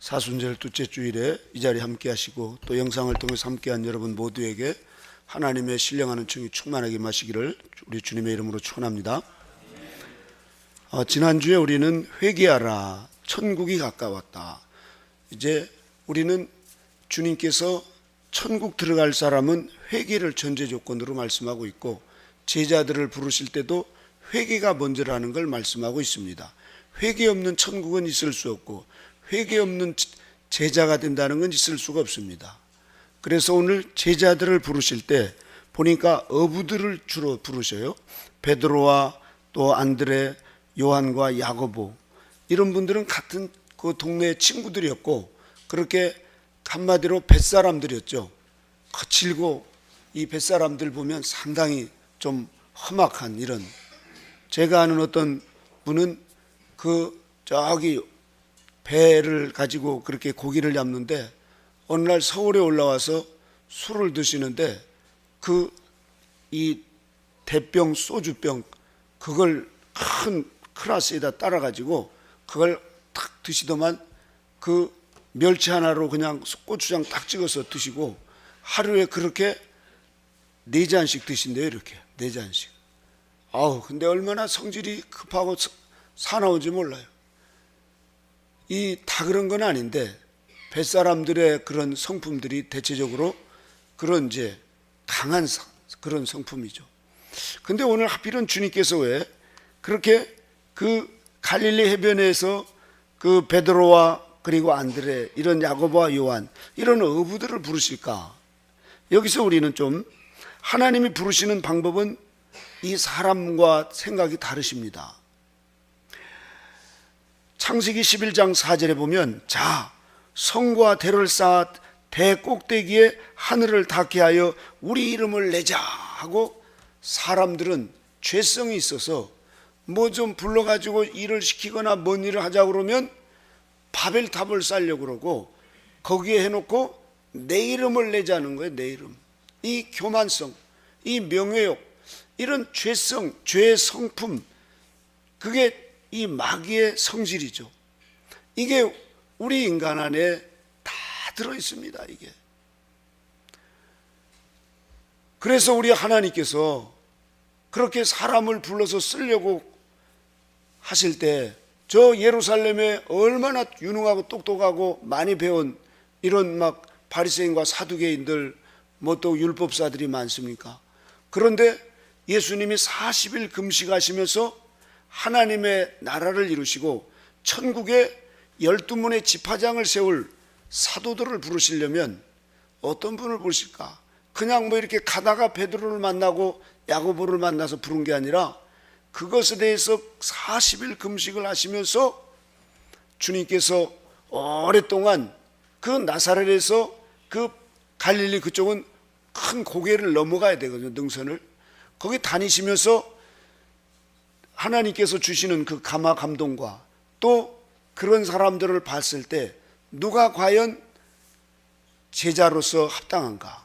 사순절 둘째 주일에 이 자리에 함께 하시고 또 영상을 통해서 함께한 여러분 모두에게 하나님의 신령한 은총이 충만하게 마시기를 우리 주님의 이름으로 축원합니다. 지난주에 우리는 회개하라, 천국이 가까웠다. 이제 우리는 주님께서 천국 들어갈 사람은 회개를 전제 조건으로 말씀하고 있고, 제자들을 부르실 때도 회개가 먼저라는 걸 말씀하고 있습니다. 회개 없는 천국은 있을 수 없고 회개 없는 제자가 된다는 건 있을 수가 없습니다. 그래서 오늘 제자들을 부르실 때 보니까 어부들을 주로 부르셔요. 베드로와 또 안드레, 요한과 야고보, 이런 분들은 같은 그 동네의 친구들이었고, 그렇게 한마디로 뱃사람들이었죠. 거칠고 이 뱃사람들 보면 상당히 좀 험악한, 이런, 제가 아는 어떤 분은 저기 배를 가지고 그렇게 고기를 잡는데 어느 날 서울에 올라와서 술을 드시는데 이 대병 소주병 그걸 큰 클라스에다 따라가지고 그걸 탁 드시더만 그 멸치 하나로 그냥 고추장 딱 찍어서 드시고 하루에 그렇게 4잔씩 드신대요. 이렇게 4잔씩. 근데 얼마나 성질이 급하고 사나운지 몰라요. 다 그런 건 아닌데 뱃사람들의 그런 성품들이 대체적으로 그런 이제 강한 그런 성품이죠. 근데 오늘 하필은 주님께서 왜 그렇게 그 갈릴리 해변에서 그 베드로와 그리고 안드레, 이런 야고보와 요한, 이런 어부들을 부르실까? 여기서 우리는 좀 하나님이 부르시는 방법은 이 사람과 생각이 다르십니다. 창세기 11장 4절에 보면, 자, 성과 대를 쌓아 대 꼭대기에 하늘을 닿게 하여 우리 이름을 내자 하고, 사람들은 죄성이 있어서 뭐 좀 불러가지고 일을 시키거나 뭔 일을 하자 그러면 바벨탑을 쌓으려고 그러고 거기에 해놓고 내 이름을 내자는 거예요. 내 이름. 이 교만성, 이 명예욕, 이런 죄성, 죄의 성품, 그게 이 마귀의 성질이죠. 이게 우리 인간 안에 다 들어있습니다. 이게. 그래서 우리 하나님께서 그렇게 사람을 불러서 쓰려고 하실 때 저 예루살렘에 얼마나 유능하고 똑똑하고 많이 배운 이런 막 바리새인과 사두개인들, 뭐 또 율법사들이 많습니까? 그런데 예수님이 40일 금식하시면서 하나님의 나라를 이루시고 천국에 12문의 지파장을 세울 사도들을 부르시려면 어떤 분을 부르실까? 그냥 뭐 이렇게 가다가 베드로를 만나고 야고보를 만나서 부른 게 아니라 그것에 대해서 40일 금식을 하시면서 주님께서 오랫동안 그 나사렛에서 그 갈릴리 그쪽은 큰 고개를 넘어가야 되거든요. 능선을. 거기 다니시면서 하나님께서 주시는 그 감화 감동과 또 그런 사람들을 봤을 때 누가 과연 제자로서 합당한가?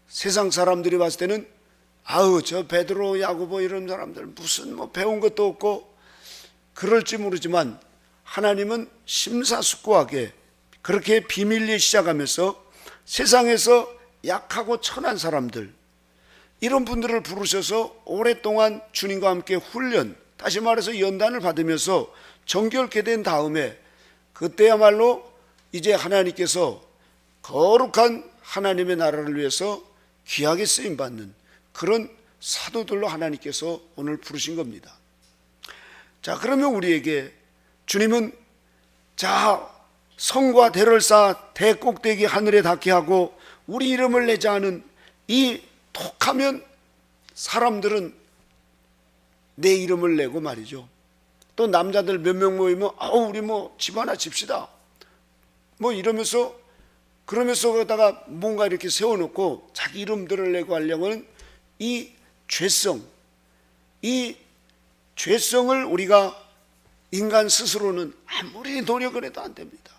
세상 사람들이 봤을 때는 저 베드로, 야고보 이런 사람들 무슨 뭐 배운 것도 없고 그럴지 모르지만, 하나님은 심사숙고하게 그렇게 비밀리에 시작하면서 세상에서 약하고 천한 사람들, 이런 분들을 부르셔서 오랫동안 주님과 함께 훈련, 다시 말해서 연단을 받으면서 정결케 된 다음에 그때야말로 이제 하나님께서 거룩한 하나님의 나라를 위해서 귀하게 쓰임받는 그런 사도들로 하나님께서 오늘 부르신 겁니다. 자, 그러면 우리에게 주님은 성과 대를 쌓아 대 꼭대기 하늘에 닿게 하고 우리 이름을 내자 하는 이 톡하면 사람들은 내 이름을 내고 말이죠. 또 남자들 몇 명 모이면 우리 뭐 집 하나 집시다 뭐 이러면서, 그러면서 거기다가 뭔가 이렇게 세워놓고 자기 이름들을 내고 하려면 이 죄성을 우리가 인간 스스로는 아무리 노력을 해도 안 됩니다.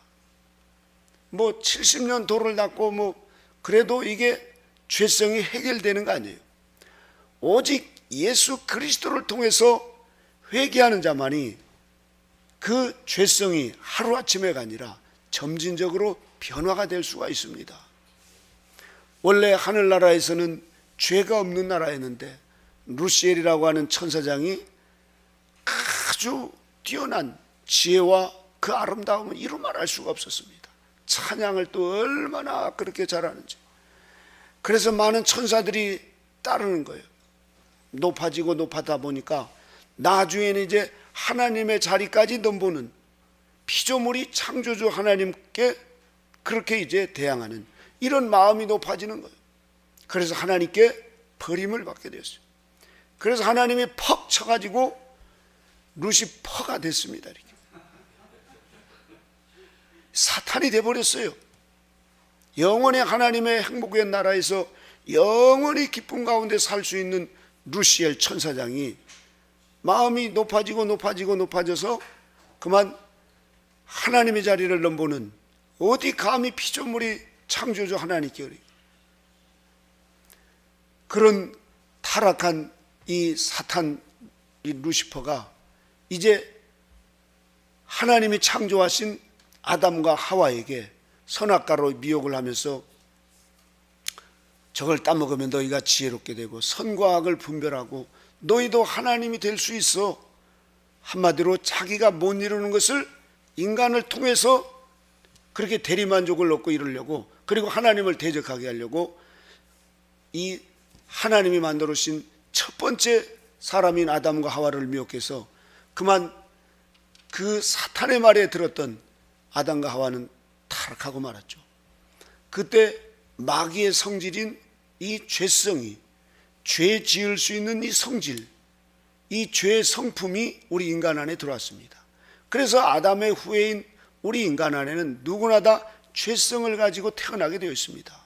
뭐 70년 돌을 닦고 뭐 그래도 이게 죄성이 해결되는 거 아니에요. 오직 예수 그리스도를 통해서 회개하는 자만이 그 죄성이 하루아침에가 아니라 점진적으로 변화가 될 수가 있습니다. 원래 하늘나라에서는 죄가 없는 나라였는데 루시엘이라고 하는 천사장이 아주 뛰어난 지혜와 그 아름다움은 이루 말할 수가 없었습니다. 찬양을 또 얼마나 그렇게 잘하는지. 그래서 많은 천사들이 따르는 거예요. 높아지고 높아다 보니까 나중에는 이제 하나님의 자리까지 넘보는 피조물이 창조주 하나님께 그렇게 이제 대항하는 이런 마음이 높아지는 거예요. 그래서 하나님께 버림을 받게 되었어요. 그래서 하나님이 퍽 쳐가지고 루시퍼가 됐습니다. 이렇게. 사탄이 돼버렸어요. 영원히 하나님의 행복의 나라에서 영원히 기쁨 가운데 살 수 있는 루시엘 천사장이 마음이 높아지고 높아지고 높아져서 그만 하나님의 자리를 넘보는, 어디 감히 피조물이 창조주 하나님께 그래요. 그런 타락한 이 사탄, 이 루시퍼가 이제 하나님이 창조하신 아담과 하와에게 선악과로 미혹을 하면서 저걸 따먹으면 너희가 지혜롭게 되고 선과 악을 분별하고 너희도 하나님이 될 수 있어. 한마디로 자기가 못 이루는 것을 인간을 통해서 그렇게 대리만족을 얻고 이루려고, 그리고 하나님을 대적하게 하려고 이 하나님이 만들어주신 첫 번째 사람인 아담과 하와를 미혹해서 그만 그 사탄의 말에 들었던 아담과 하와는 타락하고 말았죠. 그때 마귀의 성질인 이 죄성이, 죄 지을 수 있는 이 성질, 이 죄의 성품이 우리 인간 안에 들어왔습니다. 그래서 아담의 후예인 우리 인간 안에는 누구나 다 죄성을 가지고 태어나게 되어 있습니다.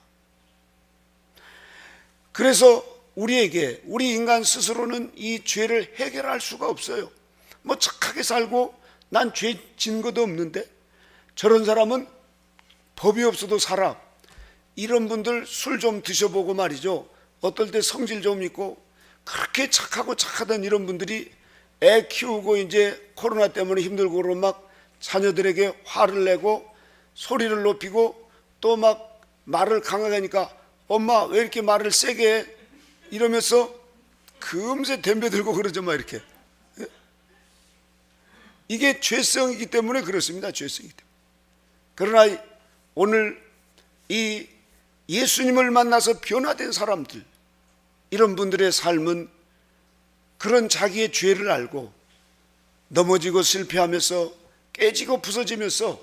그래서 우리에게, 우리 인간 스스로는 이 죄를 해결할 수가 없어요. 뭐 착하게 살고 난 죄 진 것도 없는데 저런 사람은 법이 없어도 살아. 이런 분들 술 좀 드셔보고 말이죠. 어떨 때 성질 좀 있고 그렇게 착하고 착하던 이런 분들이 애 키우고 이제 코로나 때문에 힘들고 그러면 막 자녀들에게 화를 내고 소리를 높이고 또 막 말을 강하게 하니까 엄마 왜 이렇게 말을 세게 해? 이러면서 금세 덤벼들고 그러죠, 막 이렇게. 이게 죄성이기 때문에 그렇습니다. 죄성이기 때문에. 그러나 오늘 이 예수님을 만나서 변화된 사람들, 이런 분들의 삶은 그런 자기의 죄를 알고 넘어지고 실패하면서 깨지고 부서지면서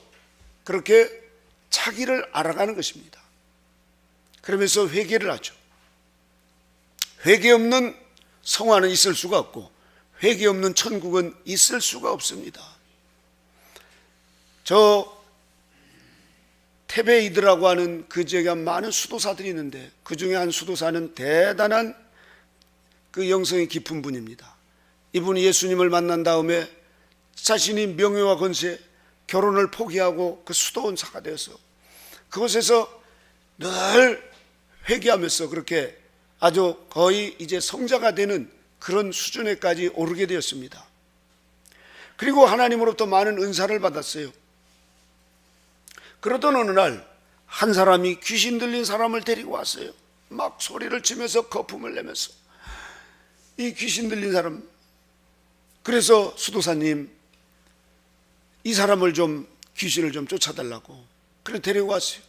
그렇게 자기를 알아가는 것입니다. 그러면서 회개를 하죠. 회개 없는 성화는 있을 수가 없고 회개 없는 천국은 있을 수가 없습니다. 저 테베이드라고 하는 그 지역에 많은 수도사들이 있는데 그 중에 한 수도사는 대단한 그 영성이 깊은 분입니다. 이분이 예수님을 만난 다음에 자신이 명예와 권세, 결혼을 포기하고 그 수도원사가 되어서 그곳에서 늘 회개하면서 그렇게 아주 거의 이제 성자가 되는 그런 수준에까지 오르게 되었습니다. 그리고 하나님으로부터 많은 은사를 받았어요. 그러던 어느 날 한 사람이 귀신 들린 사람을 데리고 왔어요. 막 소리를 치면서 거품을 내면서 이 귀신 들린 사람, 그래서 수도사님 이 사람을 좀 귀신을 좀 쫓아달라고 그래 데리고 왔어요.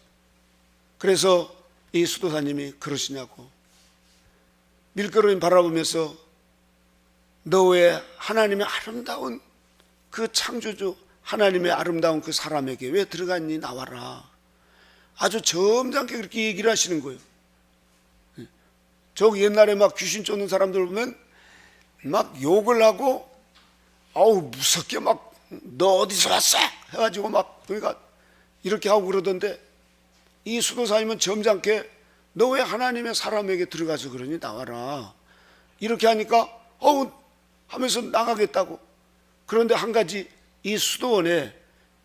그래서 이 수도사님이 그러시냐고 밀가루인 바라보면서 너 왜 하나님의 아름다운 그 창조주 하나님의 아름다운 그 사람에게 왜 들어갔니? 나와라. 아주 점잖게 그렇게 얘기를 하시는 거예요. 저 옛날에 막 귀신 쫓는 사람들 보면 막 욕을 하고 아우 무섭게 막 너 어디서 왔어? 해가지고 막 그러니까 이렇게 하고 그러던데 이 수도사님은 점잖게 너 왜 하나님의 사람에게 들어가서 그러니? 나와라. 이렇게 하니까 어우 하면서 나가겠다고. 그런데 한 가지 이 수도원에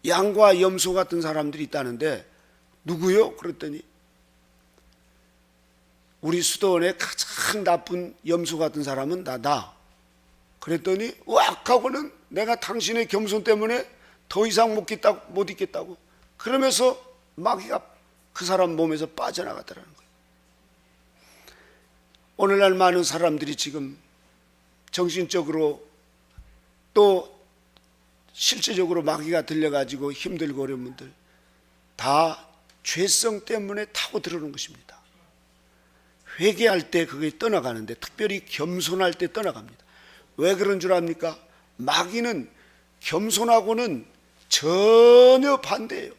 양과 염소 같은 사람들이 있다는데 누구요? 그랬더니 우리 수도원에 가장 나쁜 염소 같은 사람은 나다. 그랬더니 왁 하고는 내가 당신의 겸손 때문에 더 이상 못 있겠다고 그러면서 마귀가 그 사람 몸에서 빠져나가더라는 거예요. 오늘날 많은 사람들이 지금 정신적으로 또 실제적으로 마귀가 들려가지고 힘들고 어려운 분들 다 죄성 때문에 타고 들어오는 것입니다. 회개할 때 그게 떠나가는데, 특별히 겸손할 때 떠나갑니다. 왜 그런 줄 압니까? 마귀는 겸손하고는 전혀 반대예요.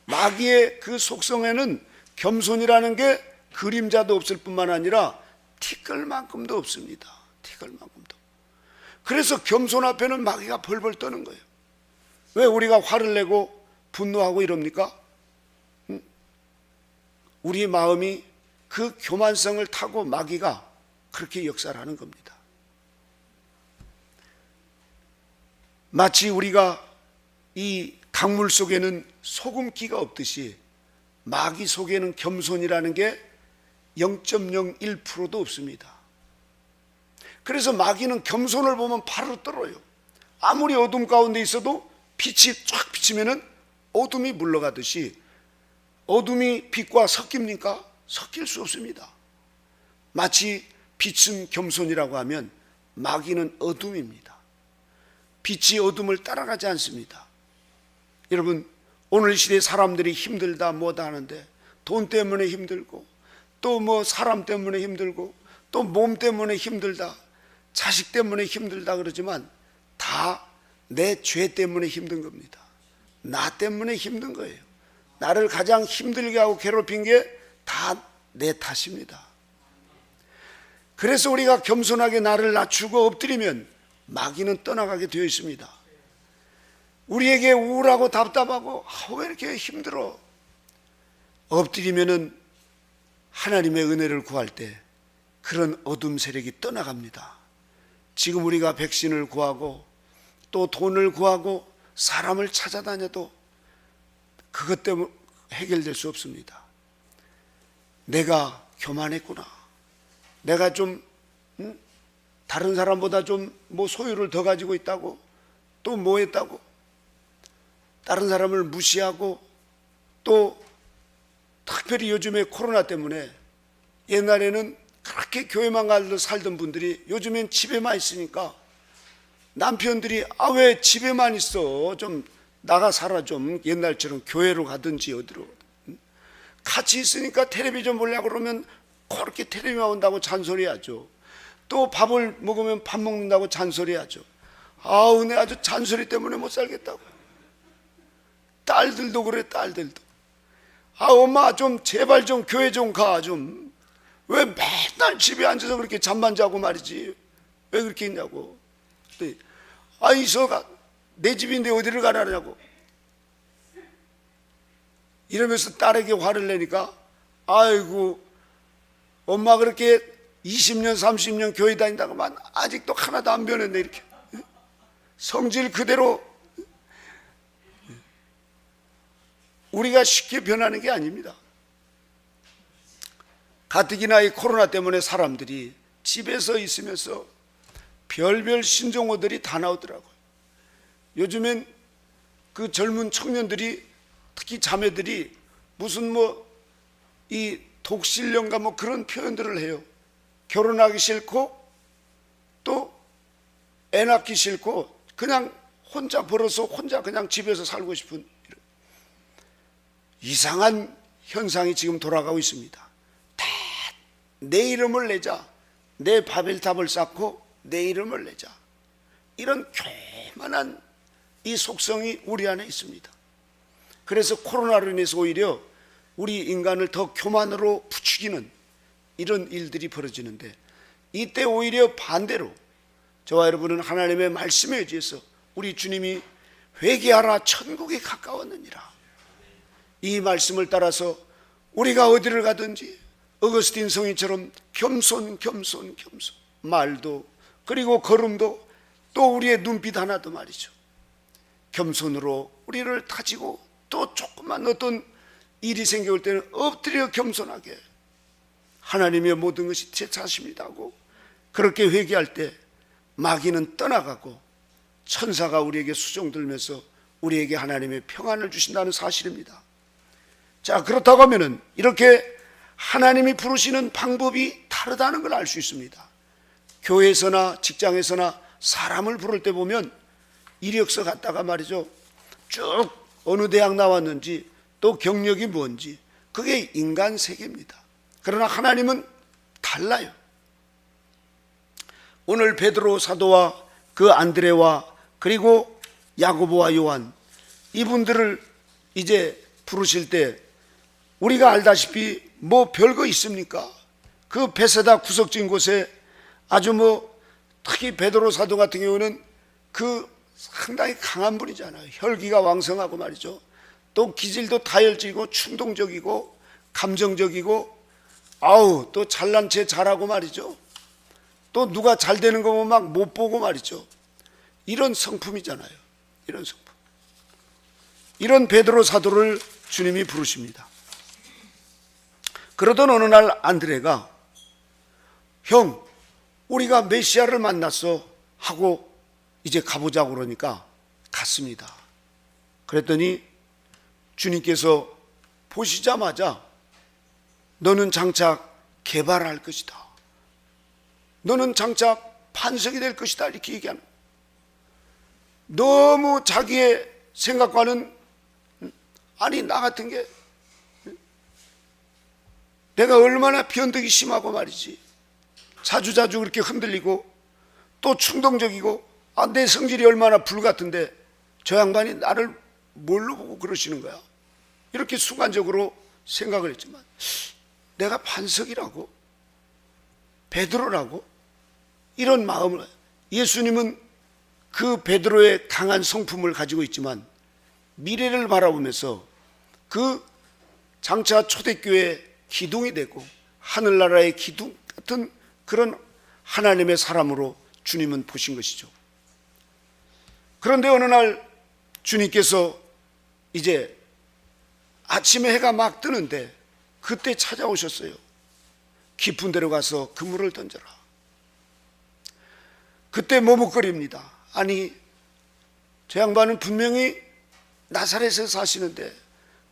마귀의 그 속성에는 겸손이라는 게 그림자도 없을 뿐만 아니라 티끌만큼도 없습니다. 티끌만큼도. 그래서 겸손 앞에는 마귀가 벌벌 떠는 거예요. 왜 우리가 화를 내고 분노하고 이럽니까? 우리 마음이 그 교만성을 타고 마귀가 그렇게 역사를 하는 겁니다. 마치 우리가 이 강물 속에는 소금기가 없듯이 마귀 속에는 겸손이라는 게 0.01%도 없습니다. 그래서 마귀는 겸손을 보면 바로 떨어요. 아무리 어둠 가운데 있어도 빛이 쫙 비치면은 어둠이 물러가듯이, 어둠이 빛과 섞입니까? 섞일 수 없습니다. 마치 빛은 겸손이라고 하면 마귀는 어둠입니다. 빛이 어둠을 따라가지 않습니다. 여러분, 오늘 시대에 사람들이 힘들다 뭐다 하는데, 돈 때문에 힘들고 또 뭐 사람 때문에 힘들고 또 몸 때문에 힘들다, 자식 때문에 힘들다 그러지만 다 내 죄 때문에 힘든 겁니다. 나 때문에 힘든 거예요. 나를 가장 힘들게 하고 괴롭힌 게 다 내 탓입니다. 그래서 우리가 겸손하게 나를 낮추고 엎드리면 마귀는 떠나가게 되어 있습니다. 우리에게 우울하고 답답하고 왜 이렇게 힘들어? 엎드리면은 하나님의 은혜를 구할 때 그런 어둠 세력이 떠나갑니다. 지금 우리가 백신을 구하고 또 돈을 구하고 사람을 찾아다녀도 그것 때문에 해결될 수 없습니다. 내가 교만했구나. 내가 좀 다른 사람보다 좀 뭐 소유를 더 가지고 있다고, 또 뭐 했다고, 다른 사람을 무시하고, 또 특별히 요즘에 코로나 때문에 옛날에는 그렇게 교회만 가서 살던 분들이 요즘엔 집에만 있으니까 남편들이 왜 집에만 있어, 좀 나가 살아, 좀 옛날처럼 교회로 가든지 어디로. 같이 있으니까 텔레비전 보려고 그러면 그렇게 텔레비만 온다고 잔소리하죠. 또 밥을 먹으면 밥 먹는다고 잔소리하죠. 은혜 아주 잔소리 때문에 못 살겠다고. 딸들도 그래, 딸들도. 엄마 좀 제발 좀 교회 좀 가. 좀 왜 맨날 집에 앉아서 그렇게 잠만 자고 말이지, 왜 그렇게 있냐고. 이서가 내 집인데 어디를 가라냐고. 이러면서 딸에게 화를 내니까, 아이고 엄마 그렇게 20년 30년 교회 다닌다고만 아직도 하나도 안 변했네, 이렇게 성질 그대로. 우리가 쉽게 변하는 게 아닙니다. 가뜩이나 이 코로나 때문에 사람들이 집에서 있으면서 별별 신종어들이 다 나오더라고요. 요즘엔 그 젊은 청년들이, 특히 자매들이 무슨 이 독실령가 그런 표현들을 해요. 결혼하기 싫고 또 애 낳기 싫고 그냥 혼자 벌어서 혼자 그냥 집에서 살고 싶은 이상한 현상이 지금 돌아가고 있습니다. 다 내 이름을 내자, 내 바벨탑을 쌓고 내 이름을 내자, 이런 교만한 이 속성이 우리 안에 있습니다. 그래서 코로나로 인해서 오히려 우리 인간을 더 교만으로 부추기는 이런 일들이 벌어지는데, 이때 오히려 반대로 저와 여러분은 하나님의 말씀에 의지해서 우리 주님이 회개하라 천국이 가까웠느니라, 이 말씀을 따라서 우리가 어디를 가든지 어거스틴 성인처럼 겸손 말도, 그리고 걸음도, 또 우리의 눈빛 하나도 말이죠, 겸손으로 우리를 다지고, 또 조금만 어떤 일이 생겨올 때는 엎드려 겸손하게 하나님의 모든 것이 제 탓입니다 하고 그렇게 회개할 때 마귀는 떠나가고 천사가 우리에게 수종 들면서 우리에게 하나님의 평안을 주신다는 사실입니다. 자, 그렇다고 하면은 이렇게 하나님이 부르시는 방법이 다르다는 걸 알 수 있습니다. 교회에서나 직장에서나 사람을 부를 때 보면 이력서 갖다가 말이죠, 쭉 어느 대학 나왔는지 또 경력이 뭔지, 그게 인간 세계입니다. 그러나 하나님은 달라요. 오늘 베드로 사도와 그 안드레와 그리고 야고보와 요한, 이분들을 이제 부르실 때 우리가 알다시피 뭐 별거 있습니까? 그 베세다 구석진 곳에 아주 특히 베드로 사도 같은 경우는 그 상당히 강한 분이잖아요. 혈기가 왕성하고 말이죠. 또 기질도 다혈질이고 충동적이고 감정적이고, 또 잘난 체 잘하고 말이죠. 또 누가 잘 되는 거 보면 막 못 보고 말이죠. 이런 성품이잖아요. 이런 성품. 이런 베드로 사도를 주님이 부르십니다. 그러던 어느 날 안드레가, 형, 우리가 메시아를 만났어 하고 이제 가보자고 그러니까 갔습니다. 그랬더니 주님께서 보시자마자 너는 장차 개발할 것이다, 너는 장차 반석이 될 것이다, 이렇게 얘기하는, 너무 자기의 생각과는, 아니 나 같은 게 내가 얼마나 변덕이 심하고 말이지, 자주자주 그렇게 흔들리고 또 충동적이고, 내 성질이 얼마나 불같은데 저 양반이 나를 뭘로 보고 그러시는 거야, 이렇게 순간적으로 생각을 했지만, 내가 반석이라고, 베드로라고, 이런 마음을, 예수님은 그 베드로의 강한 성품을 가지고 있지만 미래를 바라보면서 그 장차 초대교회의 기둥이 되고 하늘나라의 기둥 같은 그런 하나님의 사람으로 주님은 보신 것이죠. 그런데 어느 날 주님께서 이제 아침에 해가 막 뜨는데 그때 찾아오셨어요. 깊은 데로 가서 그물을 던져라. 그때 머뭇거립니다. 아니, 저 양반은 분명히 나사렛에서 사시는데,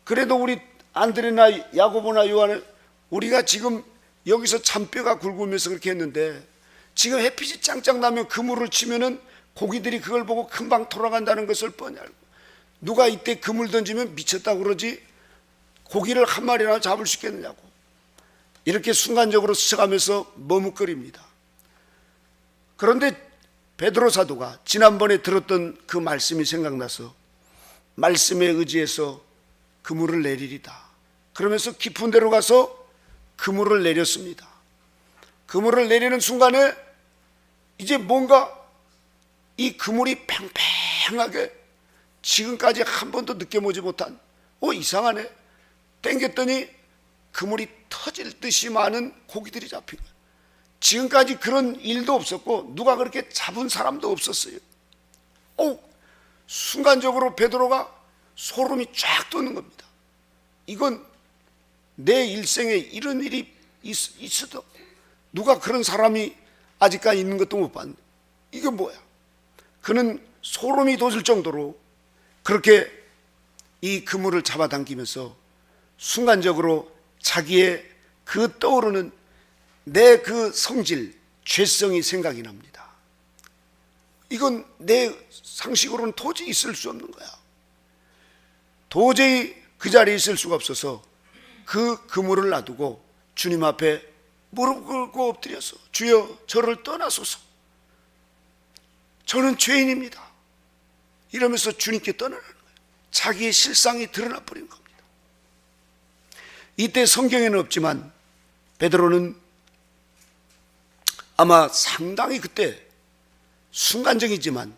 그래도 우리 안드레나 야고보나 요한을 우리가 지금 여기서 잔뼈가 굵으면서 그렇게 했는데, 지금 햇빛이 짱짱 나면 그물을 치면은 고기들이 그걸 보고 금방 돌아간다는 것을 뻔히 알고, 누가 이때 그물 던지면 미쳤다고 그러지 고기를 한 마리나 잡을 수 있겠느냐고, 이렇게 순간적으로 스쳐가면서 머뭇거립니다. 그런데 베드로 사도가 지난번에 들었던 그 말씀이 생각나서 말씀에 의지해서 그물을 내리리다 그러면서 깊은 데로 가서 그물을 내렸습니다. 그물을 내리는 순간에 이제 뭔가 이 그물이 팽팽하게, 지금까지 한 번도 느껴보지 못한, 이상하네, 땡겼더니 그물이 터질 듯이 많은 고기들이 잡힌 거예요. 지금까지 그런 일도 없었고 누가 그렇게 잡은 사람도 없었어요. 순간적으로 베드로가 소름이 쫙 돋는 겁니다. 이건 내 일생에 이런 일이 있어도 누가 그런 사람이 아직까지 있는 것도 못 봤는데 이게 뭐야. 그는 소름이 돋을 정도로 그렇게 이 그물을 잡아당기면서 순간적으로 자기의 그 떠오르는 내 그 성질, 죄성이 생각이 납니다. 이건 내 상식으로는 도저히 있을 수 없는 거야. 도저히 그 자리에 있을 수가 없어서 그 그물을 놔두고 주님 앞에 무릎 꿇고 엎드려서, 주여 저를 떠나소서, 저는 죄인입니다, 이러면서 주님께 떠나는 거예요. 자기의 실상이 드러나 버린 겁니다. 이때 성경에는 없지만 베드로는 아마 상당히 그때 순간적이지만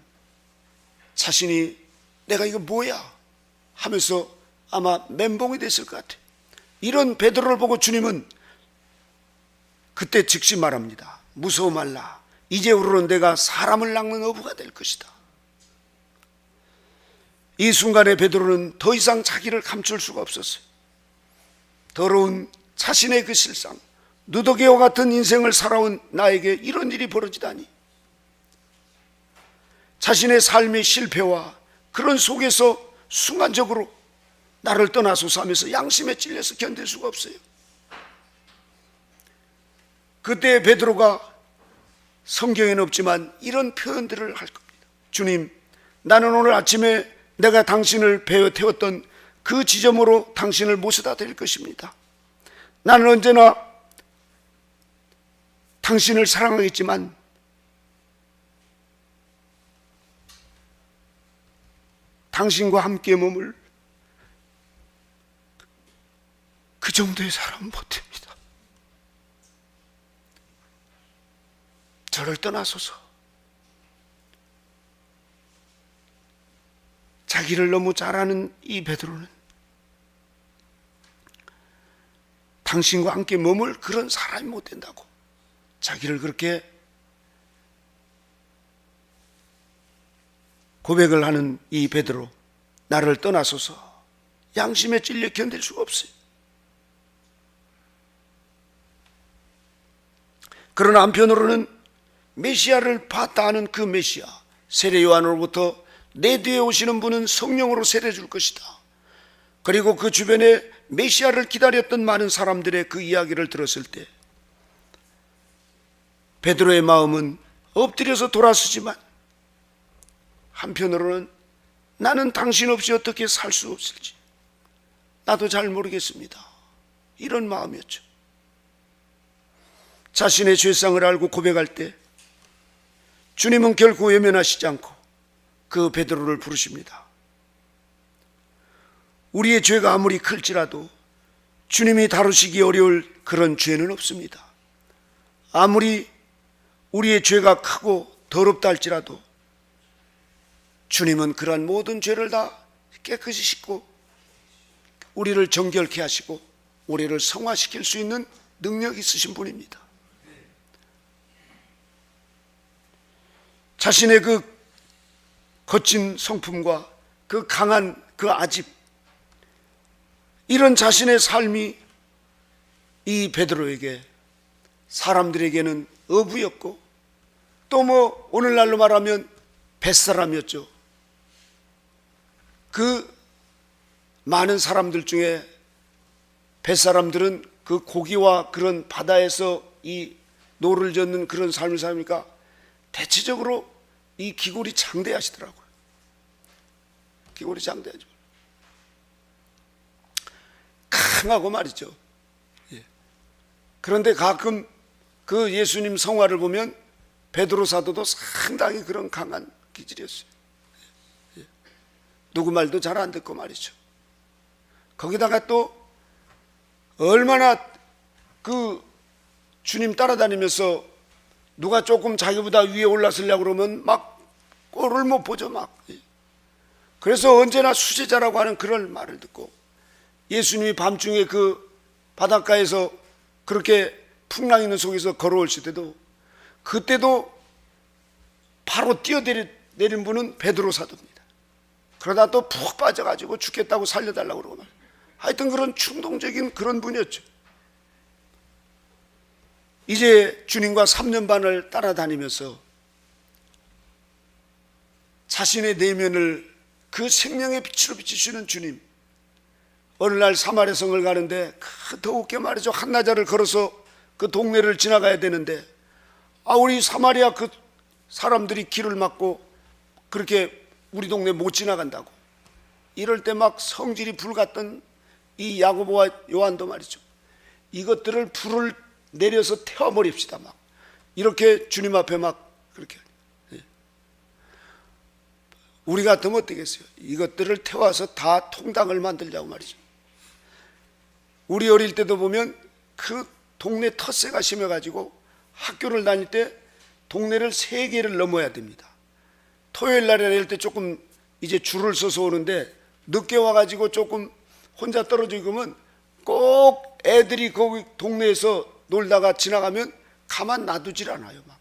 자신이 내가 이거 뭐야 하면서 아마 멘붕이 됐을 것 같아요. 이런 베드로를 보고 주님은 그때 즉시 말합니다. 무서워 말라, 이제후로는 내가 사람을 낚는 어부가 될 것이다. 이 순간에 베드로는 더 이상 자기를 감출 수가 없었어요. 더러운 자신의 그 실상, 누더기와 같은 인생을 살아온 나에게 이런 일이 벌어지다니. 자신의 삶의 실패와 그런 속에서 순간적으로 나를 떠나소서 하면서 양심에 찔려서 견딜 수가 없어요. 그때 베드로가 성경에는 없지만 이런 표현들을 할 겁니다. 주님, 나는 오늘 아침에 내가 당신을 배어 태웠던 그 지점으로 당신을 모셔다 드릴 것입니다. 나는 언제나 당신을 사랑하겠지만 당신과 함께 머물 그 정도의 사람은 못 됩니다. 저를 떠나소서. 자기를 너무 잘 아는 이 베드로는 당신과 함께 머물 그런 사람이 못 된다고 자기를 그렇게 고백을 하는 이 베드로, 나를 떠나소서. 양심에 찔려 견딜 수가 없어요. 그러나 한편으로는 메시아를 봤다 하는 그 메시아, 세례 요한으로부터 내 뒤에 오시는 분은 성령으로 세례 줄 것이다. 그리고 그 주변에 메시아를 기다렸던 많은 사람들의 그 이야기를 들었을 때 베드로의 마음은 엎드려서 돌아서지만 한편으로는 나는 당신 없이 어떻게 살 수 없을지 나도 잘 모르겠습니다. 이런 마음이었죠. 자신의 죄상을 알고 고백할 때 주님은 결코 외면하시지 않고 그 베드로를 부르십니다. 우리의 죄가 아무리 클지라도 주님이 다루시기 어려울 그런 죄는 없습니다. 아무리 우리의 죄가 크고 더럽다 할지라도 주님은 그러한 모든 죄를 다 깨끗이 씻고 우리를 정결케 하시고 우리를 성화시킬 수 있는 능력이 있으신 분입니다. 자신의 그 거친 성품과 그 강한 그 아집, 이런 자신의 삶이 이 베드로에게, 사람들에게는 어부였고 또 뭐 오늘날로 말하면 뱃사람이었죠. 그 많은 사람들 중에 뱃사람들은 그 고기와 그런 바다에서 이 노를 젓는 그런 삶을 사니까 대체적으로 이 기골이 장대하시더라고요. 기골이 장대하죠. 강하고 말이죠. 예. 그런데 가끔 그 예수님 성화를 보면 베드로 사도도 상당히 그런 강한 기질이었어요. 예. 누구 말도 잘 안 듣고 말이죠. 거기다가 또 얼마나 그 주님 따라다니면서 누가 조금 자기보다 위에 올라서려고 그러면 막 꼴을 못 보죠. 막. 그래서 언제나 수제자라고 하는 그런 말을 듣고 예수님이 밤중에 그 바닷가에서 그렇게 풍랑 있는 속에서 걸어오실 때도 그때도 바로 뛰어내린 분은 베드로 사도입니다. 그러다 또 푹 빠져가지고 죽겠다고 살려달라고 그러고 말이에요. 하여튼 그런 충동적인 그런 분이었죠. 이제 주님과 3년 반을 따라다니면서 자신의 내면을 그 생명의 빛으로 비추시는 주님, 어느 날 사마리아 성을 가는데 더욱게 말이죠, 한나절을 걸어서 그 동네를 지나가야 되는데 우리 사마리아 그 사람들이 길을 막고 그렇게 우리 동네 못 지나간다고, 이럴 때 막 성질이 불같던 이 야고보와 요한도 말이죠, 이것들을 불을 내려서 태워버립시다, 막 이렇게 주님 앞에 막 그렇게. 우리 같으면 어떻겠어요? 이것들을 태워서 다 통닭을 만들자고 말이죠. 우리 어릴 때도 보면 그 동네 텃세가 심해가지고 학교를 다닐 때 동네를 3개를 넘어야 됩니다. 토요일 날이나 이럴 때 조금 이제 줄을 서서 오는데 늦게 와가지고 조금 혼자 떨어지고 그러면 꼭 애들이 거기 동네에서 놀다가 지나가면 가만 놔두질 않아요. 막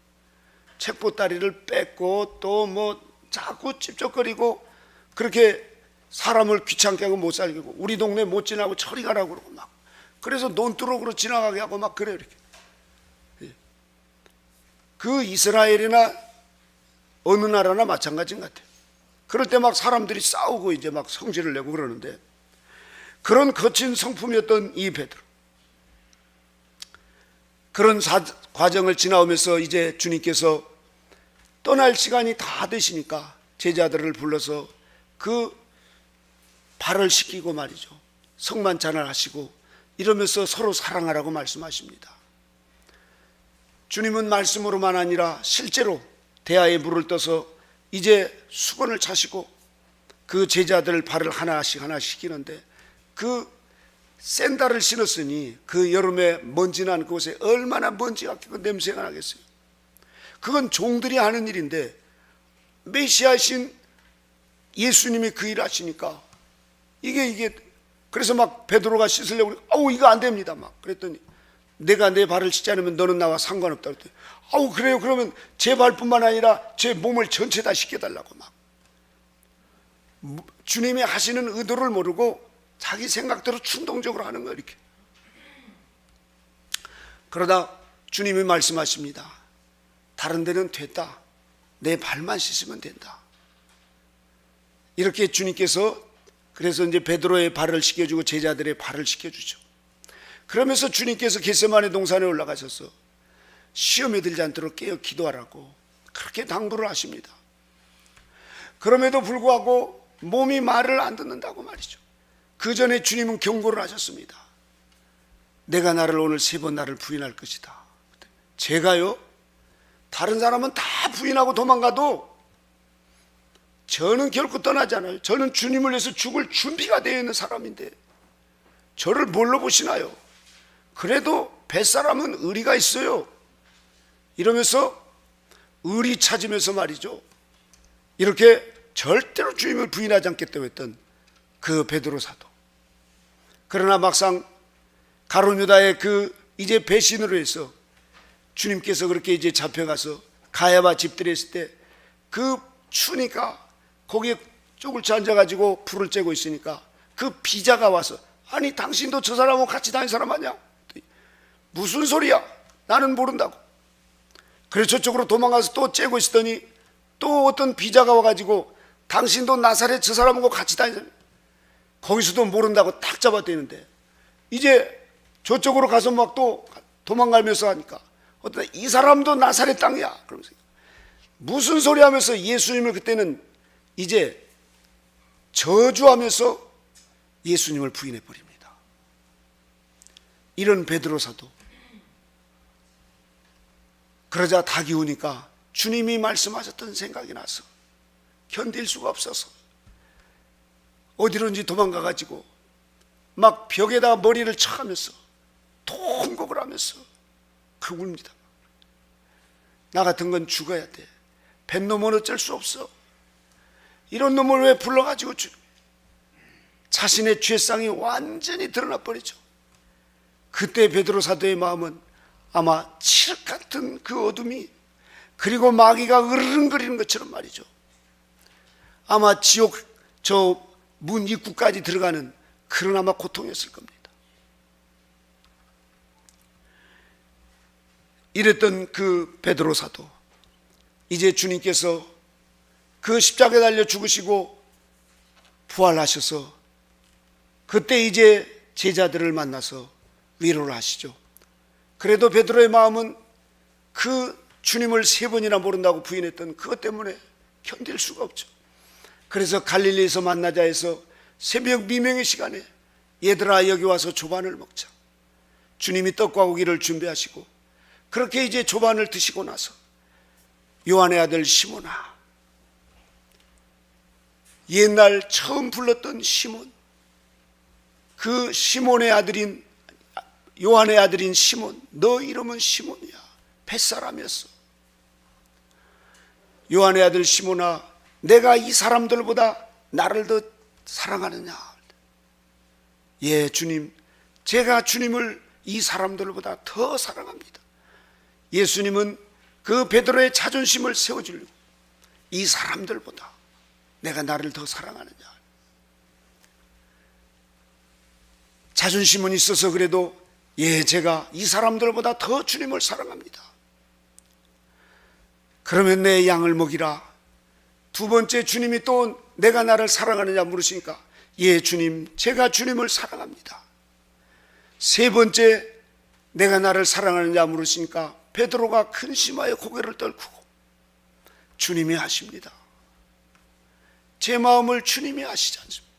책보따리를 뺏고 또 뭐 자꾸 찝쩍거리고 그렇게 사람을 귀찮게 하고 못 살게 하고 우리 동네 못 지나고 저리 가라고 그러고 막, 그래서 논두렁으로 지나가게 하고 막 그래요. 이렇게. 그 이스라엘이나 어느 나라나 마찬가지인 것 같아요. 그럴 때 막 사람들이 싸우고 이제 막 성질을 내고 그러는데 그런 거친 성품이었던 이 베드로, 그런 과정을 지나오면서 이제 주님께서 떠날 시간이 다 되시니까 제자들을 불러서 그 발을 씻기고 말이죠, 성만찬을 하시고 이러면서 서로 사랑하라고 말씀하십니다. 주님은 말씀으로만 아니라 실제로 대야에 물을 떠서 이제 수건을 차시고 그 제자들 발을 하나씩 씻기는데, 그 샌들을 신었으니 그 여름에 먼지 난 그곳에 얼마나 먼지가 끼고 냄새가 나겠어요. 그건 종들이 하는 일인데 메시아이신 예수님이 그 일을 하시니까 이게 그래서 막 베드로가 씻으려고 그러고, 아우 이거 안 됩니다 막 그랬더니, 내가 내 발을 씻지 않으면 너는 나와 상관없다 그랬더니, 아우 그래요, 그러면 제 발뿐만 아니라 제 몸을 전체 다 씻겨달라고 막. 주님이 하시는 의도를 모르고 자기 생각대로 충동적으로 하는 거예요 이렇게. 그러다 주님이 말씀하십니다. 다른 데는 됐다, 내 발만 씻으면 된다. 이렇게 주님께서, 그래서 이제 베드로의 발을 씻겨주고 제자들의 발을 씻겨주죠. 그러면서 주님께서 겟세마네 동산에 올라가셔서 시험에 들지 않도록 깨어 기도하라고 그렇게 당부를 하십니다. 그럼에도 불구하고 몸이 말을 안 듣는다고 말이죠. 그 전에 주님은 경고를 하셨습니다. 내가 나를 오늘 3번 나를 부인할 것이다. 제가요? 다른 사람은 다 부인하고 도망가도 저는 결코 떠나지 않아요. 저는 주님을 위해서 죽을 준비가 되어 있는 사람인데 저를 뭘로 보시나요? 그래도 뱃사람은 의리가 있어요. 이러면서 의리 찾으면서 말이죠, 이렇게 절대로 주님을 부인하지 않겠다고 했던 그 베드로 사도. 그러나 막상 가룟 유다의 그 이제 배신으로 해서 주님께서 그렇게 이제 잡혀가서 가야바 집들에 있을 때 그 추니까 거기에 쪽을 앉아가지고 불을 쬐고 있으니까 그 비자가 와서, 아니 당신도 저 사람하고 같이 다닌 사람 아니야? 무슨 소리야, 나는 모른다고. 그래서 저쪽으로 도망가서 또 쬐고 있었더니 또 어떤 비자가 와가지고, 당신도 나사렛 저 사람하고 같이 다니는, 거기서도 모른다고 딱 잡아대는데, 이제 저쪽으로 가서 막 또 도망가면서 하니까 어떤 이 사람도 나사렛 땅이야 그러면서 무슨 소리 하면서 예수님을 그때는 이제 저주하면서 예수님을 부인해 버립니다. 이런 베드로 사도. 그러자 닭이 우니까 주님이 말씀하셨던 생각이 나서 견딜 수가 없어서 어디론지 도망가가지고 막 벽에다 머리를 쳐가면서 통곡을 하면서 그 웁니다. 나 같은 건 죽어야 돼. 뱃 놈은 어쩔 수 없어. 이런 놈을 왜 불러가지고 자신의 죄상이 완전히 드러나 버리죠. 그때 베드로 사도의 마음은 아마 칠흑 같은 그 어둠이, 그리고 마귀가 으르렁거리는 것처럼 말이죠, 아마 지옥 저 문 입구까지 들어가는 그런 아마 고통이었을 겁니다. 이랬던 그 베드로 사도, 이제 주님께서 그 십자가에 달려 죽으시고 부활하셔서 그때 이제 제자들을 만나서 위로를 하시죠. 그래도 베드로의 마음은 그 주님을 3번이나 모른다고 부인했던 그것 때문에 견딜 수가 없죠. 그래서 갈릴리에서 만나자 해서 새벽 미명의 시간에 얘들아 여기 와서 조반을 먹자. 주님이 떡과 고기를 준비하시고 그렇게 이제 조반을 드시고 나서 요한의 아들 시몬아, 옛날 처음 불렀던 시몬, 그 시몬의 아들인 요한의 아들인 시몬, 너 이름은 시몬이야. 뱃사람이었어. 요한의 아들 시몬아, 내가 이 사람들보다 나를 더 사랑하느냐? 예, 주님, 제가 주님을 이 사람들보다 더 사랑합니다. 예수님은 그 베드로의 자존심을 세워주려고 이 사람들보다 내가 나를 더 사랑하느냐? 자존심은 있어서 그래도 예, 제가 이 사람들보다 더 주님을 사랑합니다. 그러면 내 양을 먹이라. 두 번째 주님이 또 내가 나를 사랑하느냐 물으시니까 예, 주님, 제가 주님을 사랑합니다. 세 번째, 내가 나를 사랑하느냐 물으시니까 베드로가 근심하여 고개를 떨구고 주님이 아십니다. 제 마음을 주님이 아시지 않습니까?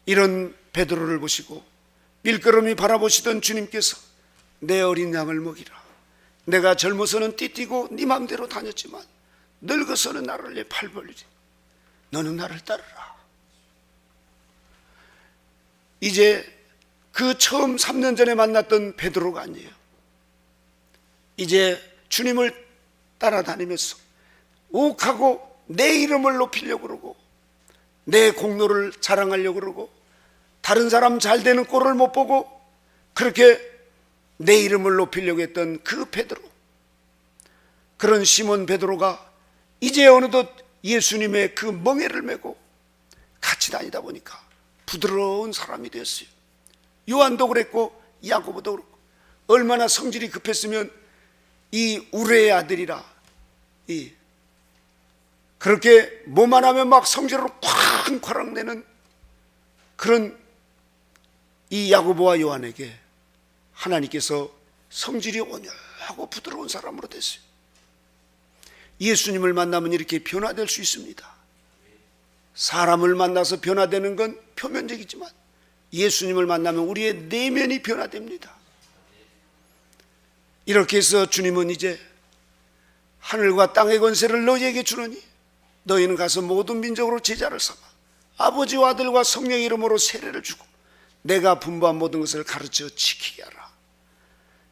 이런 베드로를 보시고 밀끄러미 바라보시던 주님께서 내 어린 양을 먹이라. 내가 젊어서는 띠뛰고 네 맘대로 다녔지만 늙어서는 나를 내 팔 벌리리. 너는 나를 따르라. 이제 그 처음 3년 전에 만났던 베드로가 아니에요. 이제 주님을 따라다니면서 욱하고 내 이름을 높이려고 그러고 내 공로를 자랑하려고 그러고 다른 사람 잘 되는 꼴을 못 보고 그렇게 내 이름을 높이려고 했던 그 베드로, 그런 시몬 베드로가 이제 어느덧 예수님의 그 멍에를 메고 같이 다니다 보니까 부드러운 사람이 되었어요. 요한도 그랬고 야고보도 그렇고, 얼마나 성질이 급했으면 이 우레의 아들이라 그렇게 뭐만 하면 막 성질로 쾅쾅 내는 그런 이 야고보와 요한에게 하나님께서 성질이 온유하고 부드러운 사람으로 됐어요. 예수님을 만나면 이렇게 변화될 수 있습니다. 사람을 만나서 변화되는 건 표면적이지만 예수님을 만나면 우리의 내면이 변화됩니다. 이렇게 해서 주님은 이제 하늘과 땅의 권세를 너희에게 주노니 너희는 가서 모든 민족으로 제자를 삼아 아버지와 아들과 성령의 이름으로 세례를 주고 내가 분부한 모든 것을 가르쳐 지키게 하라.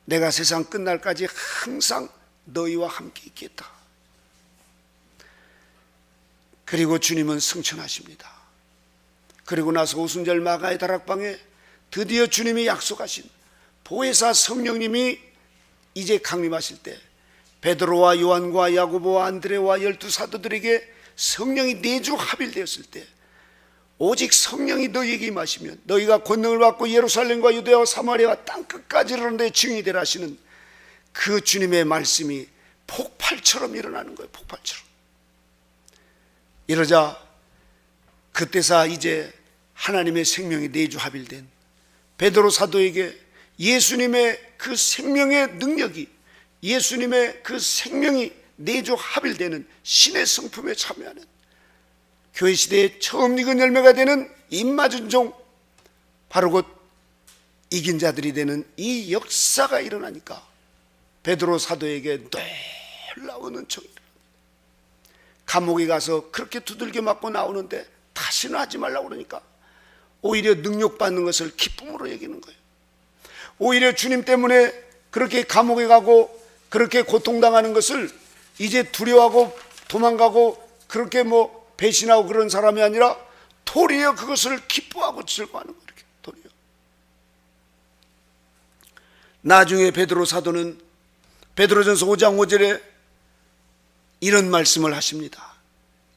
내가 세상 끝날까지 항상 너희와 함께 있겠다. 그리고 주님은 승천하십니다. 그리고 나서 오순절 마가의 다락방에 드디어 주님이 약속하신 보혜사 성령님이 이제 강림하실 때 베드로와 요한과 야고보와 안드레와 12사도들에게 성령이 내주 합일되었을 때 오직 성령이 너희에게 임하시면 너희가 권능을 받고 예루살렘과 유대와 사마리아와 땅끝까지 이르는데 증인이 되라 하시는 그 주님의 말씀이 폭발처럼 일어나는 거예요. 폭발처럼. 이러자 그때서 이제 하나님의 생명이 내주 합일된 베드로 사도에게 예수님의 그 생명의 능력이, 예수님의 그 생명이 내주 합일되는 신의 성품에 참여하는 교회 시대에 처음 익은 열매가 되는 임마준종, 바로 곧 이긴 자들이 되는 이 역사가 일어나니까 베드로 사도에게 놀라운 은총이 일어납니다. 감옥에 가서 그렇게 두들겨 맞고 나오는데 다시는 하지 말라고 그러니까 오히려 능력받는 것을 기쁨으로 여기는 거예요. 오히려 주님 때문에 그렇게 감옥에 가고 그렇게 고통당하는 것을 이제 두려워하고 도망가고 그렇게 뭐 배신하고 그런 사람이 아니라 도리어 그것을 기뻐하고 즐거워하는 거예요. 이렇게 도리어. 나중에 베드로 사도는 베드로전서 5장 5절에 이런 말씀을 하십니다.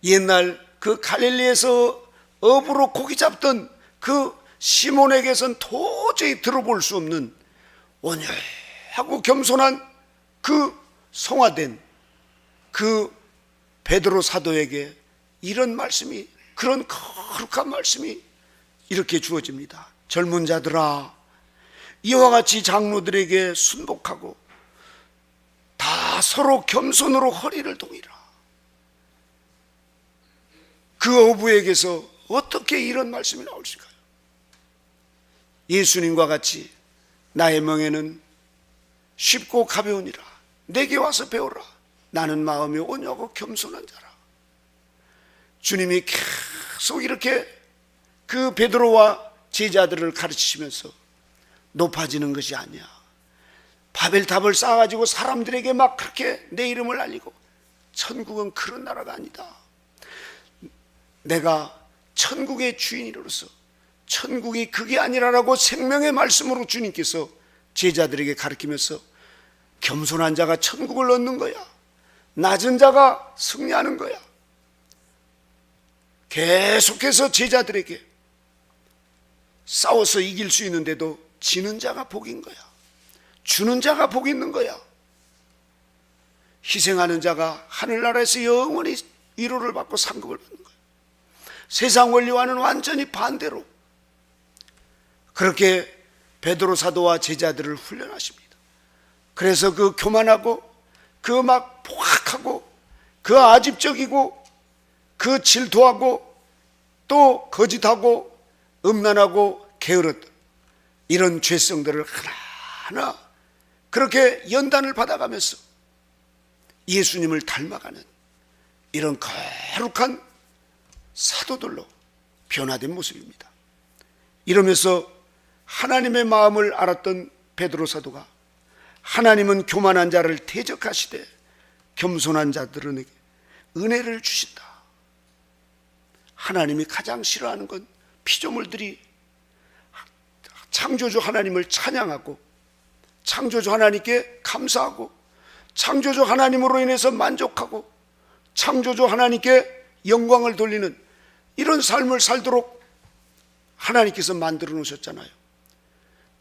옛날 그 갈릴리에서 어부로 고기 잡던 그 시몬에게선 도저히 들어볼 수 없는 온유하고 겸손한 그 성화된 그 베드로 사도에게 이런 말씀이, 그런 거룩한 말씀이 이렇게 주어집니다. 젊은 자들아, 이와 같이 장로들에게 순복하고 다 서로 겸손으로 허리를 동이라. 그 어부에게서 어떻게 이런 말씀이 나올 수 있을까요? 예수님과 같이 나의 멍에는 쉽고 가벼우니라. 내게 와서 배우라. 나는 마음이 온유하고 겸손한 자라. 주님이 계속 이렇게 그 베드로와 제자들을 가르치시면서 높아지는 것이 아니야. 바벨탑을 쌓아가지고 사람들에게 막 그렇게 내 이름을 알리고, 천국은 그런 나라가 아니다. 내가 천국의 주인으로서 천국이 그게 아니라라고 생명의 말씀으로 주님께서 제자들에게 가르치면서 겸손한 자가 천국을 얻는 거야. 낮은 자가 승리하는 거야. 계속해서 제자들에게 싸워서 이길 수 있는데도 지는 자가 복인 거야. 주는 자가 복이 있는 거야. 희생하는 자가 하늘나라에서 영원히 위로를 받고 상급을 받는 거야. 세상 원리와는 완전히 반대로 그렇게 베드로 사도와 제자들을 훈련하십니다. 그래서 그 교만하고 그 막 포악하고 그 아집적이고 그 질투하고 또 거짓하고 음란하고 게으르던 이런 죄성들을 하나하나 그렇게 연단을 받아가면서 예수님을 닮아가는 이런 거룩한 사도들로 변화된 모습입니다. 이러면서 하나님의 마음을 알았던 베드로 사도가 하나님은 교만한 자를 대적하시되 겸손한 자들에게 은혜를 주신다. 하나님이 가장 싫어하는 건 피조물들이 창조주 하나님을 찬양하고 창조주 하나님께 감사하고 창조주 하나님으로 인해서 만족하고 창조주 하나님께 영광을 돌리는 이런 삶을 살도록 하나님께서 만들어 놓으셨잖아요.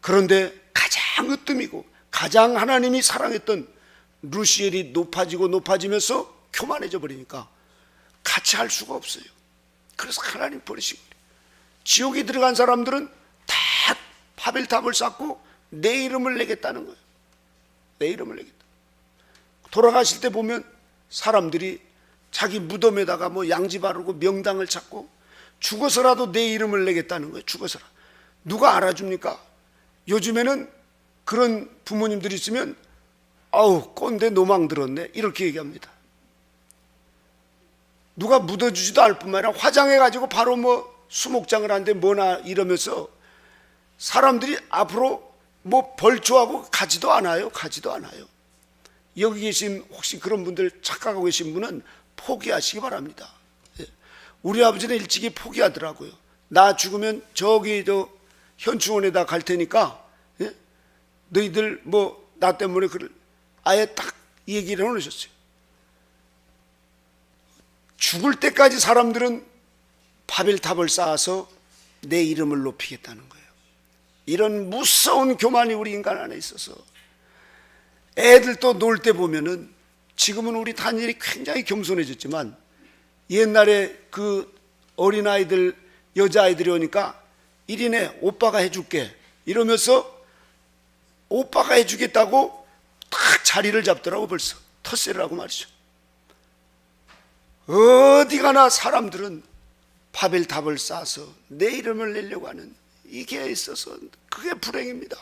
그런데 가장 으뜸이고 가장 하나님이 사랑했던 루시엘이 높아지면서 교만해져 버리니까 같이 할 수가 없어요. 그래서 하나님 버리신 거예요. 지옥에 들어간 사람들은 다 바벨탑을 쌓고 내 이름을 내겠다는 거예요. 내 이름을 내겠다. 돌아가실 때 보면 사람들이 자기 무덤에다가 뭐 양지 바르고 명당을 찾고 죽어서라도 내 이름을 내겠다는 거예요. 죽어서라. 누가 알아줍니까? 요즘에는 그런 부모님들이 있으면 아우 꼰대 노망 들었네 이렇게 얘기합니다. 누가 묻어주지도 않을 뿐만 아니라 화장해가지고 바로 뭐 수목장을 하는데 뭐나 이러면서 사람들이 앞으로 뭐 벌초하고 가지도 않아요. 가지도 않아요. 여기 계신 혹시 그런 분들 착각하고 계신 분은 포기하시기 바랍니다. 우리 아버지는 일찍이 포기하더라고요. 나 죽으면 저기 저 현충원에다 갈 테니까 너희들 뭐 나 때문에 그를 아예 딱 얘기를 해놓으셨어요. 죽을 때까지 사람들은 바벨탑을 쌓아서 내 이름을 높이겠다는 거예요. 이런 무서운 교만이 우리 인간 안에 있어서 애들 또 놀 때 보면은 지금은 우리 다니엘이 굉장히 겸손해졌지만 옛날에 그 어린아이들 여자아이들이 오니까 1인에 오빠가 해줄게 이러면서 오빠가 해주겠다고 딱 자리를 잡더라고. 벌써 텃세라고 말이죠. 어디 가나 사람들은 바벨탑을 쌓아서 내 이름을 내려고 하는 이게 있어서 그게 불행입니다.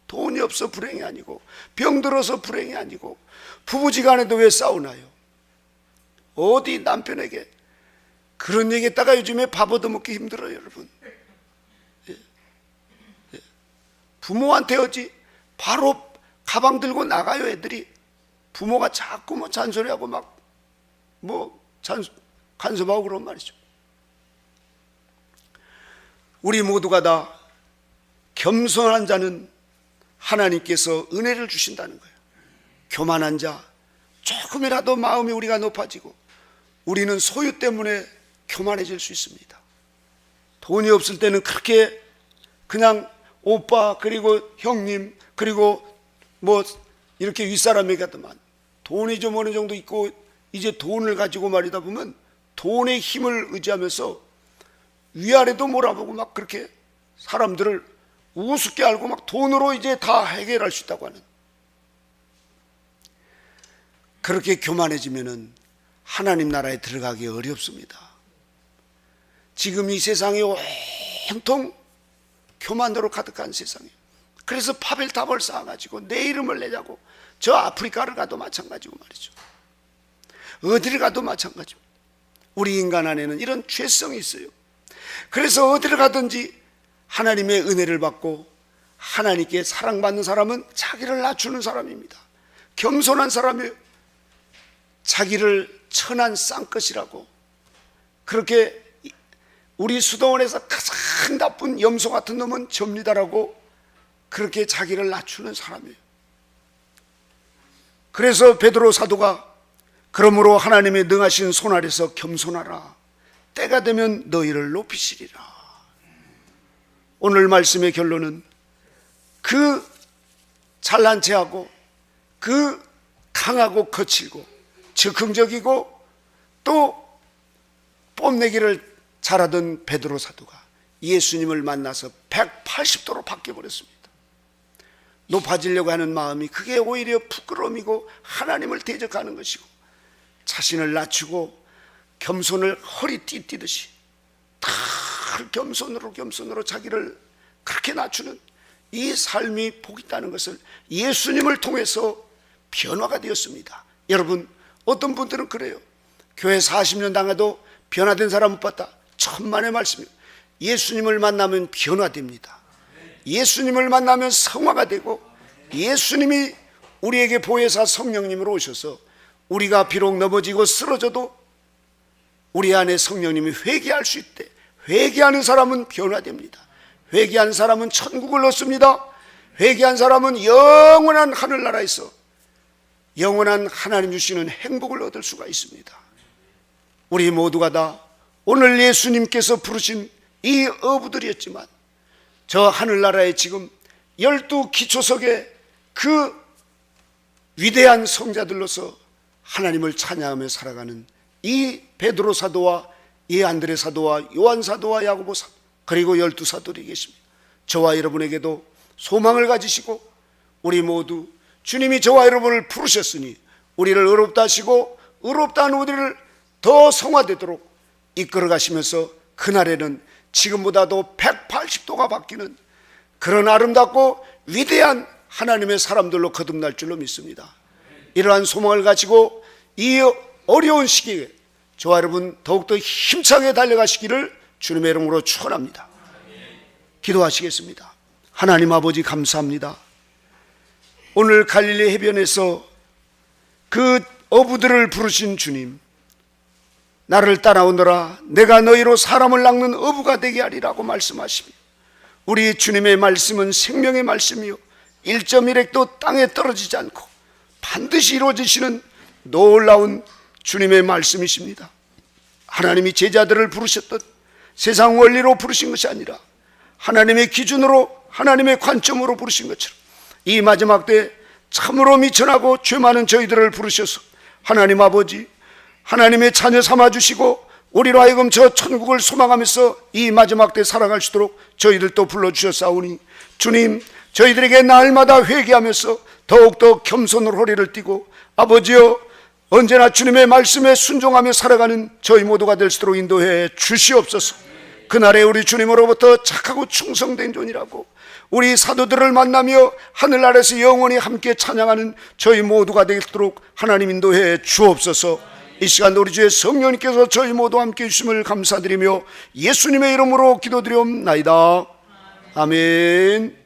돈이 없어 불행이 아니고 병들어서 불행이 아니고 부부지간에도 왜 싸우나요? 어디 남편에게 그런 얘기했다가 요즘에 밥 얻어먹기 힘들어요 여러분. 부모한테 어찌 바로 가방 들고 나가요. 애들이 부모가 자꾸 뭐 잔소리하고 막 뭐 간섭하고 그런 말이죠. 우리 모두가 다 겸손한 자는 하나님께서 은혜를 주신다는 거예요. 교만한 자, 조금이라도 마음이 우리가 높아지고 우리는 소유 때문에 교만해질 수 있습니다. 돈이 없을 때는 그렇게 그냥 오빠 그리고 형님 그리고 뭐 이렇게 윗사람에게만 돈이 좀 어느 정도 있고 이제 돈을 가지고 말이다 보면 돈의 힘을 의지하면서 위아래도 몰아보고 막 그렇게 사람들을 우습게 알고 막 돈으로 이제 다 해결할 수 있다고 하는, 그렇게 교만해지면은 하나님 나라에 들어가기 어렵습니다. 지금 이 세상이 온통 교만으로 가득한 세상이에요. 그래서 바벨탑을 쌓아가지고 내 이름을 내자고 저 아프리카를 가도 마찬가지고 말이죠. 어디를 가도 마찬가지입니다. 우리 인간 안에는 이런 죄성이 있어요. 그래서 어디를 가든지 하나님의 은혜를 받고 하나님께 사랑받는 사람은 자기를 낮추는 사람입니다. 겸손한 사람이에요. 자기를 천한 쌍것이라고, 그렇게 우리 수도원에서 가장 나쁜 염소 같은 놈은 접니다라고 그렇게 자기를 낮추는 사람이에요. 그래서 베드로 사도가 그러므로 하나님의 능하신 손 아래서 겸손하라. 때가 되면 너희를 높이시리라. 오늘 말씀의 결론은 그 잘난 체하고 그 강하고 거칠고 즉흥적이고 또 뽐내기를 잘하던 베드로 사도가 예수님을 만나서 180도로 바뀌어버렸습니다. 높아지려고 하는 마음이 그게 오히려 부끄러움이고 하나님을 대적하는 것이고, 자신을 낮추고 겸손을 허리띠 띠듯이 다 겸손으로 자기를 그렇게 낮추는 이 삶이 복 있다는 것을 예수님을 통해서 변화가 되었습니다. 여러분, 어떤 분들은 그래요. 교회 40년 당해도 변화된 사람 못 봤다. 천만의 말씀이에요. 예수님을 만나면 변화됩니다. 예수님을 만나면 성화가 되고, 예수님이 우리에게 보혜사 성령님으로 오셔서 우리가 비록 넘어지고 쓰러져도 우리 안에 성령님이 회개할 수 있대. 회개하는 사람은 변화됩니다. 회개한 사람은 천국을 얻습니다. 회개한 사람은 영원한 하늘나라에서 영원한 하나님 주시는 행복을 얻을 수가 있습니다. 우리 모두가 다 오늘 예수님께서 부르신 이 어부들이었지만, 저 하늘나라에 지금 12기초석의 그 위대한 성자들로서 하나님을 찬양하며 살아가는 이 베드로 사도와 이 안드레 사도와 요한 사도와 야고보 사도, 그리고 12사도들이 계십니다. 저와 여러분에게도 소망을 가지시고, 우리 모두 주님이 저와 여러분을 부르셨으니 우리를 의롭다 하시고 의롭다 한 우리를 더 성화되도록 이끌어 가시면서 그날에는 지금보다도 180도가 바뀌는 그런 아름답고 위대한 하나님의 사람들로 거듭날 줄로 믿습니다. 이러한 소망을 가지고 이 어려운 시기에 저와 여러분 더욱더 힘차게 달려가시기를 주님의 이름으로 축원합니다. 기도하시겠습니다. 하나님 아버지, 감사합니다. 오늘 갈릴리 해변에서 그 어부들을 부르신 주님, 나를 따라오너라 내가 너희로 사람을 낚는 어부가 되게 하리라고 말씀하시며, 우리 주님의 말씀은 생명의 말씀이요 1.1핵도 땅에 떨어지지 않고 반드시 이루어지시는 놀라운 주님의 말씀이십니다. 하나님이 제자들을 부르셨던 세상 원리로 부르신 것이 아니라 하나님의 기준으로, 하나님의 관점으로 부르신 것처럼 이 마지막 때 참으로 미천하고 죄 많은 저희들을 부르셔서 하나님 아버지, 하나님의 자녀 삼아주시고 우리로 하여금 저 천국을 소망하면서 이 마지막 때 살아갈 수 있도록 저희들도 불러주셨사오니, 주님, 저희들에게 날마다 회개하면서 더욱더 겸손으로 허리를 띠고 아버지여, 언제나 주님의 말씀에 순종하며 살아가는 저희 모두가 될 수 있도록 인도해 주시옵소서. 그날에 우리 주님으로부터 착하고 충성된 존이라고 우리 사도들을 만나며 하늘나라에서 영원히 함께 찬양하는 저희 모두가 되도록 하나님 인도해 주옵소서. 이 시간 우리 주의 성령님께서 저희 모두 함께 해주심을 감사드리며 예수님의 이름으로 기도드리옵나이다. 아멘.